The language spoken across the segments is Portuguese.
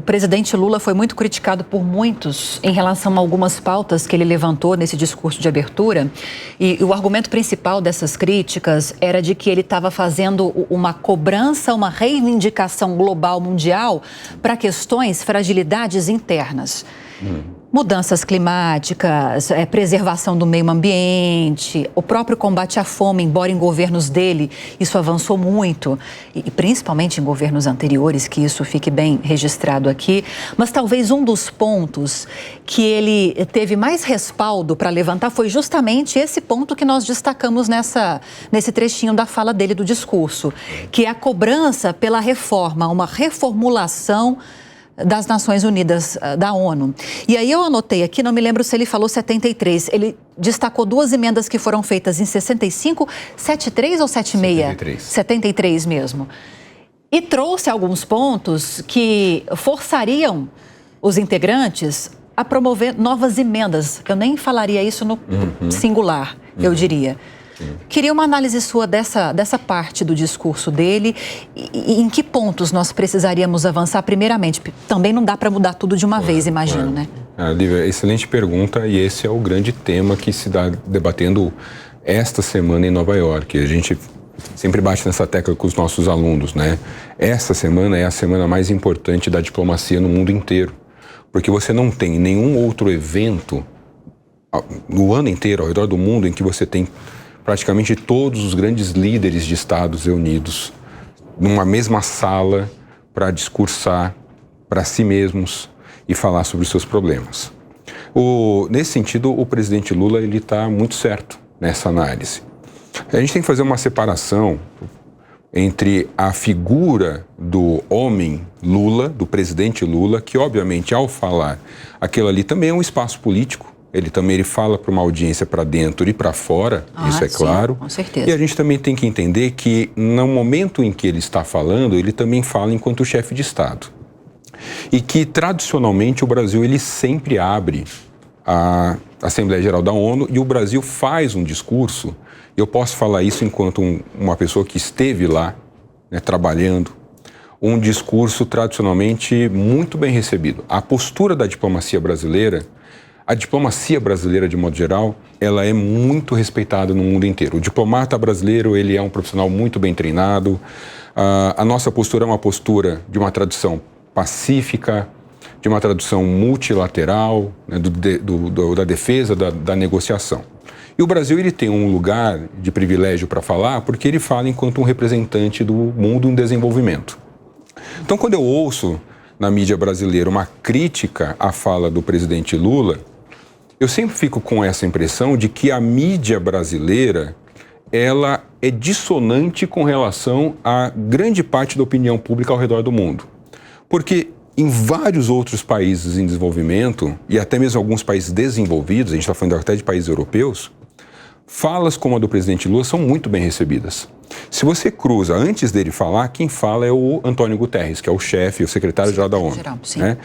O presidente Lula foi muito criticado por muitos em relação a algumas pautas que ele levantou nesse discurso de abertura. E o argumento principal dessas críticas era de que ele estava fazendo uma cobrança, uma reivindicação global mundial para questões, fragilidades internas. Mudanças climáticas, preservação do meio ambiente, o próprio combate à fome, embora em governos dele isso avançou muito, e principalmente em governos anteriores, que isso fique bem registrado aqui. Mas talvez um dos pontos que ele teve mais respaldo para levantar foi justamente esse ponto que nós destacamos nesse trechinho da fala dele do discurso, que é a cobrança pela reforma, uma reformulação das Nações Unidas, da ONU. E aí eu anotei aqui, não me lembro se ele falou 73, ele destacou duas emendas que foram feitas em 65, 73 ou 76? 73. 73 mesmo. E trouxe alguns pontos que forçariam os integrantes a promover novas emendas. Eu nem falaria isso no singular, eu diria. Queria uma análise sua dessa parte do discurso dele e em que pontos nós precisaríamos avançar primeiramente. Também não dá para mudar tudo de uma vez, imagino, né? Lívia, excelente pergunta, e esse é o grande tema que se está debatendo esta semana em Nova York. A gente sempre bate nessa tecla com os nossos alunos, né? Essa semana é a semana mais importante da diplomacia no mundo inteiro, porque você não tem nenhum outro evento no ano inteiro, ao redor do mundo, em que você tem praticamente todos os grandes líderes de Estados reunidos numa mesma sala para discursar para si mesmos e falar sobre os seus problemas. Nesse sentido, o presidente Lula está muito certo nessa análise. A gente tem que fazer uma separação entre a figura do homem Lula, do presidente Lula, que obviamente ao falar aquilo ali também é um espaço político. Ele fala para uma audiência para dentro e para fora, isso é claro. Com certeza. E a gente também tem que entender que no momento em que ele está falando, ele também fala enquanto chefe de Estado. E que tradicionalmente o Brasil ele sempre abre a Assembleia Geral da ONU e o Brasil faz um discurso. Eu posso falar isso enquanto uma pessoa que esteve lá, né, trabalhando. Um discurso tradicionalmente muito bem recebido. A postura da diplomacia brasileira, a diplomacia brasileira, de modo geral, ela é muito respeitada no mundo inteiro. O diplomata brasileiro, ele é um profissional muito bem treinado. A nossa postura é uma postura de uma tradição pacífica, de uma tradição multilateral, né, da defesa, da negociação. E o Brasil, ele tem um lugar de privilégio para falar, porque ele fala enquanto um representante do mundo em desenvolvimento. Então, quando eu ouço na mídia brasileira uma crítica à fala do presidente Lula, eu sempre fico com essa impressão de que a mídia brasileira, ela é dissonante com relação a grande parte da opinião pública ao redor do mundo. Porque em vários outros países em desenvolvimento, e até mesmo alguns países desenvolvidos, a gente está falando até de países europeus, falas como a do presidente Lula são muito bem recebidas. Se você cruza, antes dele falar, quem fala é o Antônio Guterres, que é o chefe, o secretário-geral da ONU. Né?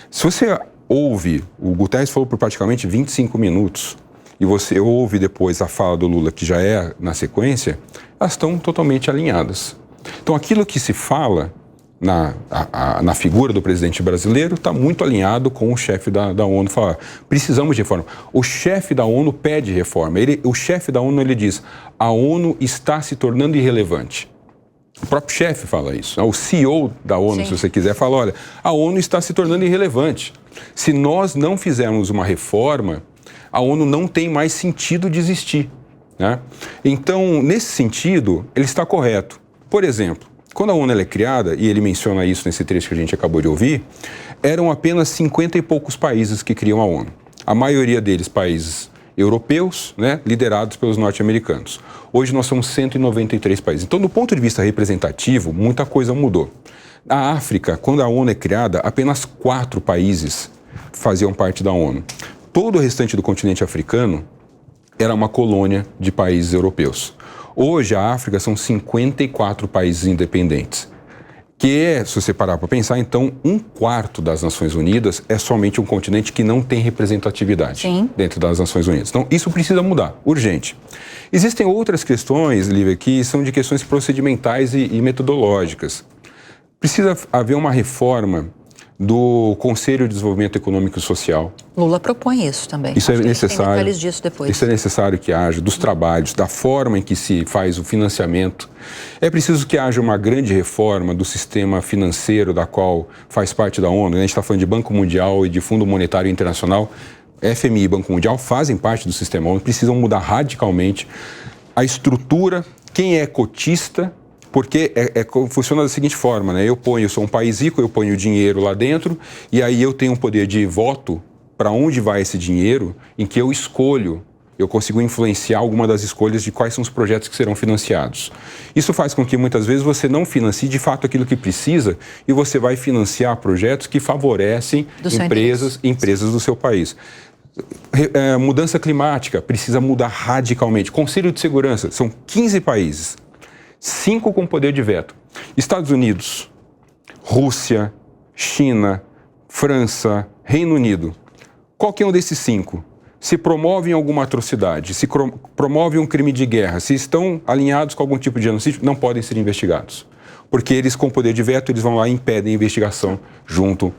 Se você ouve, o Guterres falou por praticamente 25 minutos, e você ouve depois a fala do Lula, que já é na sequência, elas estão totalmente alinhadas. Então, aquilo que se fala na figura do presidente brasileiro está muito alinhado com o chefe da ONU falar, precisamos de reforma. O chefe da ONU pede reforma. O chefe da ONU ele diz, a ONU está se tornando irrelevante. O próprio chefe fala isso. O CEO da ONU, Sim. Se você quiser, fala, olha, a ONU está se tornando irrelevante. Se nós não fizermos uma reforma, a ONU não tem mais sentido de existir. Né? Então, nesse sentido, ele está correto. Por exemplo, quando a ONU é criada, e ele menciona isso nesse trecho que a gente acabou de ouvir, eram apenas 50 e poucos países que criam a ONU. A maioria deles países europeus, né, liderados pelos norte-americanos. Hoje nós somos 193 países. Então, do ponto de vista representativo, muita coisa mudou. Na África, quando a ONU é criada, apenas 4 países faziam parte da ONU. Todo o restante do continente africano era uma colônia de países europeus. Hoje, a África são 54 países independentes, que se você parar para pensar, então, 1/4 das Nações Unidas é somente um continente que não tem representatividade Sim. dentro das Nações Unidas. Então, isso precisa mudar, urgente. Existem outras questões, Lívia, que são de questões procedimentais e metodológicas. Precisa haver uma reforma do Conselho de Desenvolvimento Econômico e Social. Lula propõe isso também. Isso é necessário. Tem detalhes disso depois. Isso é necessário que haja, dos trabalhos, da forma em que se faz o financiamento. É preciso que haja uma grande reforma do sistema financeiro, da qual faz parte da ONU. A gente está falando de Banco Mundial e de Fundo Monetário Internacional. FMI e Banco Mundial fazem parte do sistema ONU, precisam mudar radicalmente a estrutura, quem é cotista. Porque funciona da seguinte forma, né? Eu sou um país rico, eu ponho dinheiro lá dentro e aí eu tenho um poder de voto para onde vai esse dinheiro, em que eu escolho, eu consigo influenciar alguma das escolhas de quais são os projetos que serão financiados. Isso faz com que muitas vezes você não financie de fato aquilo que precisa e você vai financiar projetos que favorecem empresas do seu país. Mudança climática precisa mudar radicalmente. Conselho de Segurança, são 15 países. 5 com poder de veto. Estados Unidos, Rússia, China, França, Reino Unido. Qualquer um desses 5, se promovem alguma atrocidade, se promove um crime de guerra, se estão alinhados com algum tipo de genocídio, não podem ser investigados. Porque eles, com poder de veto, eles vão lá e impedem a investigação junto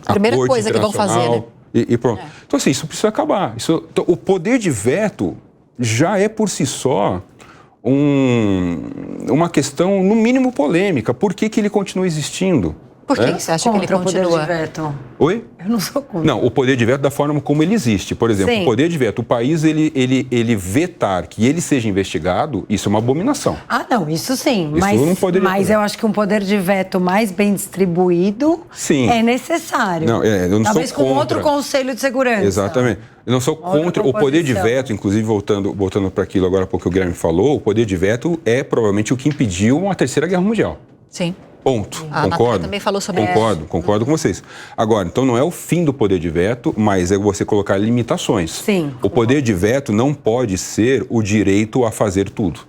à Primeira Corte coisa que vão fazer, né? E pronto. Então, assim, isso precisa acabar. Então, o poder de veto já é, por si só, uma questão, no mínimo, polêmica. Por que ele continua existindo? Por que você acha que ele continua? O poder de veto? Oi? Eu não sou contra. Não, o poder de veto da forma como ele existe. Por exemplo, Sim. O poder de veto, o país, ele vetar que ele seja investigado, isso é uma abominação. Ah, não, isso sim. Isso não poderia mas eu acho que um poder de veto mais bem distribuído sim. é necessário. Não, eu não Talvez sou contra. com outro conselho de segurança. Exatamente. Eu não sou contra o poder de veto, inclusive voltando para aquilo agora porque o Guilherme falou, o poder de veto é provavelmente o que impediu uma terceira guerra mundial. Sim. Ponto. A concordo. Natália também falou sobre isso. Concordo com vocês. Agora, então não é o fim do poder de veto, mas é você colocar limitações. Sim. O poder de veto não pode ser o direito a fazer tudo.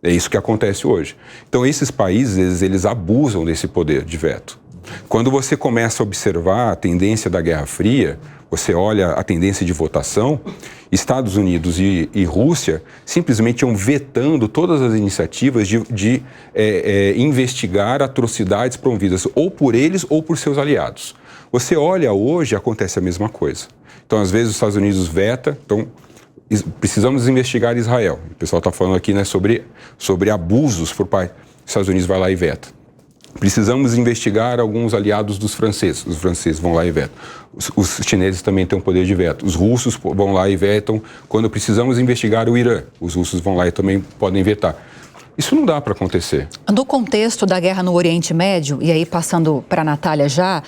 É isso que acontece hoje. Então, esses países, eles abusam desse poder de veto. Quando você começa a observar a tendência da Guerra Fria, você olha a tendência de votação, Estados Unidos e Rússia simplesmente iam vetando todas as iniciativas de investigar atrocidades promovidas ou por eles ou por seus aliados. Você olha hoje, acontece a mesma coisa. Então, às vezes, os Estados Unidos veta, então precisamos investigar Israel. O pessoal está falando aqui, né, sobre abusos por parte. Os Estados Unidos vai lá e veta. Precisamos investigar alguns aliados dos franceses. Os franceses vão lá e vetam. Os chineses também têm um poder de veto. Os russos vão lá e vetam. Quando precisamos investigar o Irã, os russos vão lá e também podem vetar. Isso não dá para acontecer. No contexto da guerra no Oriente Médio, e aí passando para a Natália já,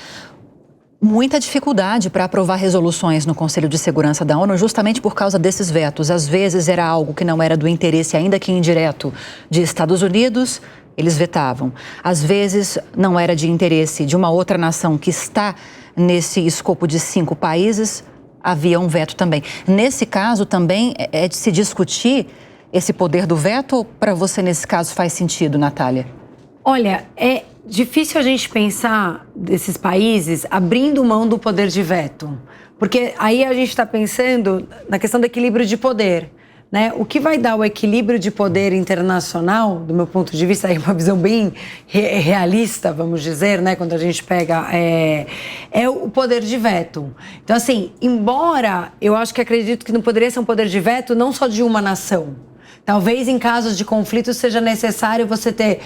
muita dificuldade para aprovar resoluções no Conselho de Segurança da ONU justamente por causa desses vetos. Às vezes era algo que não era do interesse, ainda que indireto, de Estados Unidos, eles vetavam. Às vezes não era de interesse de uma outra nação que está nesse escopo de 5 países, havia um veto também. Nesse caso também é de se discutir esse poder do veto ou para você nesse caso faz sentido, Natália? Olha, é difícil a gente pensar desses países abrindo mão do poder de veto. Porque aí a gente está pensando na questão do equilíbrio de poder. Né? O que vai dar o equilíbrio de poder internacional, do meu ponto de vista, é uma visão bem realista, vamos dizer, né? Quando a gente pega, é o poder de veto. Então, assim, embora eu acredito que não poderia ser um poder de veto não só de uma nação. Talvez em casos de conflito seja necessário você ter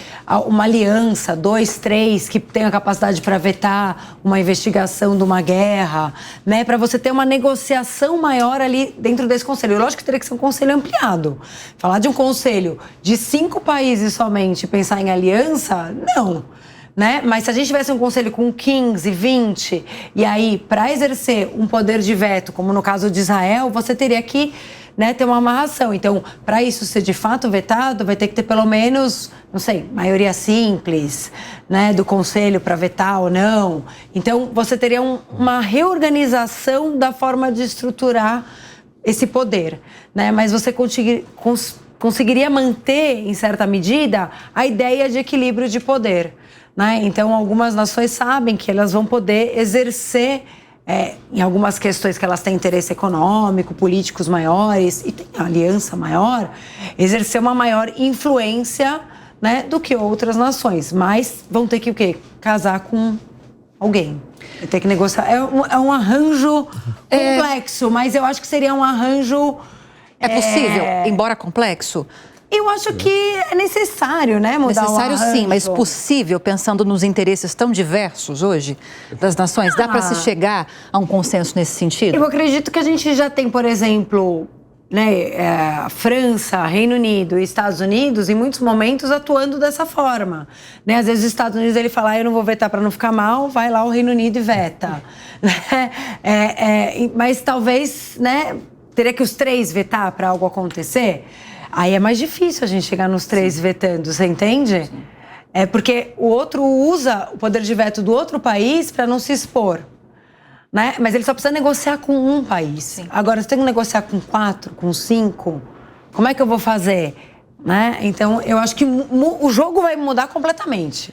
uma aliança, 2, 3, que tenha capacidade para vetar uma investigação de uma guerra, né? Para você ter uma negociação maior ali dentro desse conselho. Lógico que teria que ser um conselho ampliado. Falar de um conselho de 5 países somente, pensar em aliança, não. Né? Mas se a gente tivesse um conselho com 15, 20, e aí, para exercer um poder de veto, como no caso de Israel, você teria que, né, ter uma amarração. Então, para isso ser de fato vetado, vai ter que ter pelo menos, não sei, maioria simples, né, do conselho para vetar ou não. Então, você teria uma reorganização da forma de estruturar esse poder, né? Mas você conseguiria manter, em certa medida, a ideia de equilíbrio de poder. Né? Então, algumas nações sabem que elas vão poder exercer, em algumas questões que elas têm interesse econômico, políticos maiores e tem aliança maior, exercer uma maior influência, né, do que outras nações. Mas vão ter que o quê? Casar com Alguém. Vai ter que negociar. É um arranjo complexo, mas eu acho que seria um arranjo... É possível, embora complexo? Eu acho que é necessário, né, mudar Necessário o arranjo. sim, mas possível, pensando nos interesses tão diversos hoje das nações, dá para se chegar a um consenso nesse sentido? Eu acredito que a gente já tem, por exemplo, né, França, Reino Unido e Estados Unidos, em muitos momentos, atuando dessa forma. Né? Às vezes os Estados Unidos ele fala, eu não vou vetar para não ficar mal, vai lá o Reino Unido e veta. Mas talvez, né, teria que os três vetar para algo acontecer. Aí é mais difícil a gente chegar nos três vetando, você entende? Sim. É porque o outro usa o poder de veto do outro país para não se expor. Né? Mas ele só precisa negociar com um país. Sim. Agora, você tem que negociar com 4, com 5, como é que eu vou fazer? Né? Então, eu acho que o jogo vai mudar completamente.